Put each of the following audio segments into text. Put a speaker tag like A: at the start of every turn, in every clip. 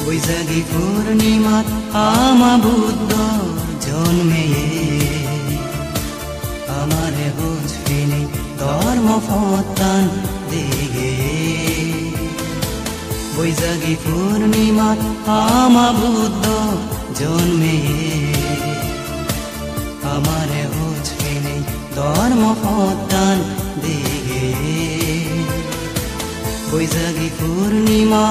A: বৈশাখী পূর্ণিমাত আমা বুদ্ধ জন্মে আমারে বুঝবিনি ধর্ম ফতান দিগে বৈশাখী পূর্ণিমাত আমা বুদ্ধ জন্মে আমারে বুঝবিনি ধর্ম ফতান দিগে বৈশাখী পূর্ণিমা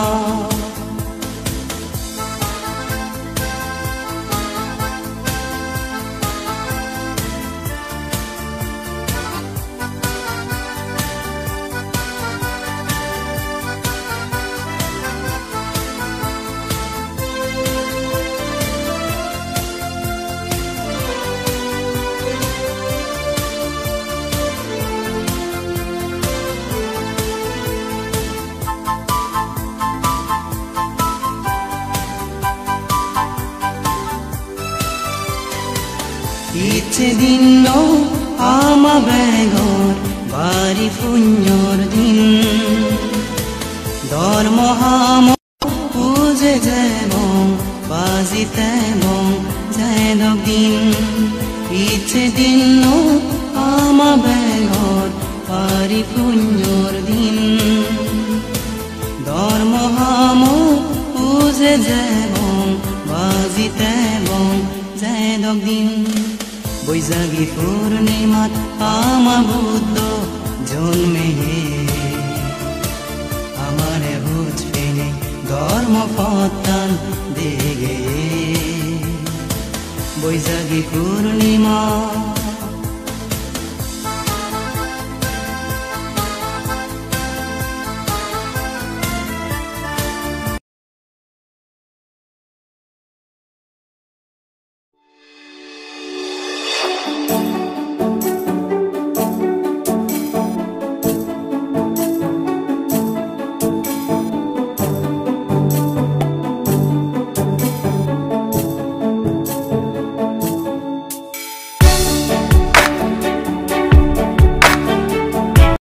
A: ইচ্ছে দিন আমা বেগর বাড়ি পুণ্যর দিন ধর্ম হাম পুজে যাবং বাজিতে বং যাদক দিন ইচ্ছে দিন আমা বেগর বাড়ি পুণ্যর দিন ধর্ম হাম পুজে যাবং বাজিতে বং যাদক দিন বৈশাখী পূর্ণিমাত আমা বুদ্ধ জন্মে আমারে বুঝবিনি ধর্ম ফতান দিগে বৈশাখী পূর্ণিমা